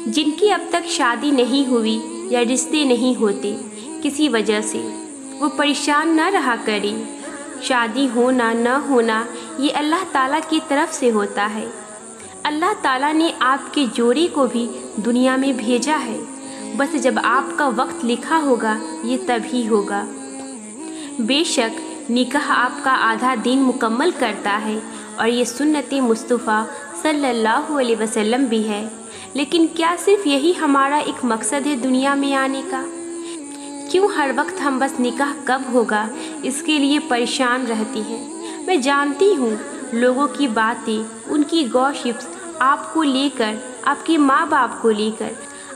जिनकी अब तक शादी नहीं हुई या रिश्ते नहीं होते किसी वजह से, वो परेशान न रहा करें। शादी होना न होना ये अल्लाह ताला की तरफ से होता है। अल्लाह ताला ने आपके जोड़े को भी दुनिया में भेजा है, बस जब आपका वक्त लिखा होगा ये तभी होगा। बेशक निकाह आपका आधा दिन मुकम्मल करता है और ये सुन्नत मुस्तफ़ा सल्लल्लाहु अलैहि वसल्लम भी है, लेकिन क्या सिर्फ यही हमारा एक मकसद है दुनिया में आने का? क्यों हर वक्त हम बस निकाह कब होगा इसके लिए परेशान रहती हैं? मैं जानती हूँ लोगों की बातें, उनकी गॉसिप्स आपको लेकर, आपके माँ बाप को लेकर,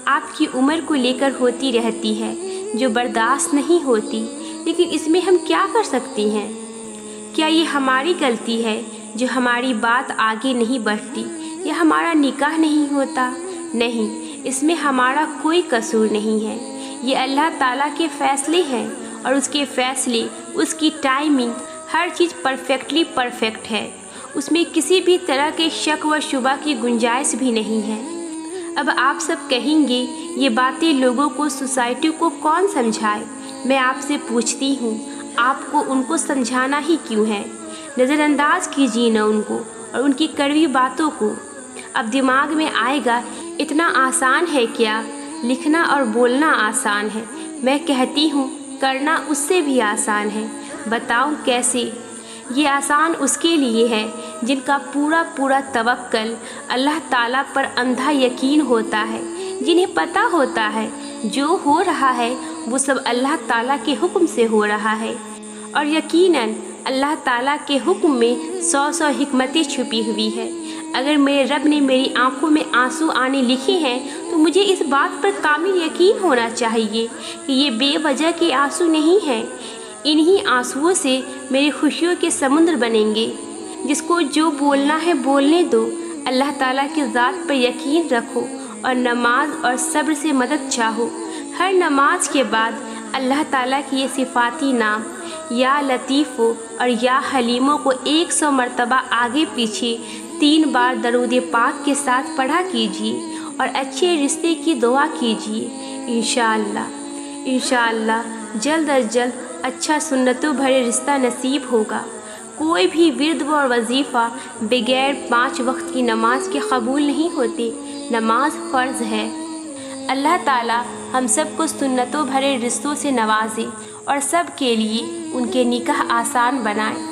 आपकी उम्र को लेकर होती रहती है, जो बर्दाश्त नहीं होती। लेकिन इसमें हम क्या कर सकती हैं? क्या ये हमारी गलती है जो हमारी बात आगे नहीं बढ़ती या हमारा निकाह नहीं होता? नहीं, इसमें हमारा कोई कसूर नहीं है। ये अल्लाह ताला के फ़ैसले हैं और उसके फ़ैसले, उसकी टाइमिंग, हर चीज़ परफेक्टली परफेक्ट है। उसमें किसी भी तरह के शक व शुबा की गुंजाइश भी नहीं है। अब आप सब कहेंगे ये बातें लोगों को, सोसाइटी को कौन समझाए? मैं आपसे पूछती हूँ, आपको उनको समझाना ही क्यों है? नज़रअंदाज कीजिए न उनको और उनकी कड़वी बातों को। अब दिमाग में आएगा, इतना आसान है क्या? लिखना और बोलना आसान है, मैं कहती हूँ करना उससे भी आसान है। बताऊँ कैसे? ये आसान उसके लिए है जिनका पूरा पूरा तवक्कल अल्लाह ताला पर अंधा यकीन होता है, जिन्हें पता होता है जो हो रहा है वो सब अल्लाह ताला के हुक्म से हो रहा है। और यकीनन अल्लाह ताला के हुक्म में 100 हिकमतें छुपी हुई है। अगर मेरे रब ने मेरी आंखों में आंसू आने लिखे हैं तो मुझे इस बात पर कामिल यकीन होना चाहिए कि ये बेवजह के आंसू नहीं हैं। इन्हीं आंसुओं से मेरी खुशियों के समुद्र बनेंगे। जिसको जो बोलना है बोलने दो, अल्लाह ताला की ज़ात पर यकीन रखो और नमाज और सब्र से मदद चाहो। हर नमाज के बाद अल्लाह ताला की ये सिफाती नाम या लतीफ़ो और या हलीमों को 100 मरतबा आगे पीछे 3 बार दरूद पाक के साथ पढ़ा कीजिए और अच्छे रिश्ते की दुआ कीजिए। इंशाअल्लाह जल्द अज जल्द अच्छा सुन्नतों भरे रिश्ता नसीब होगा। कोई भी विर्द और वजीफ़ा बगैर 5 वक्त की नमाज के कबूल नहीं होते। नमाज फ़र्ज़ है। अल्लाह ताला हम सब को सुन्नतों भरे रिश्तों से नवाजे और सब के लिए उनके निकाह आसान बनाए।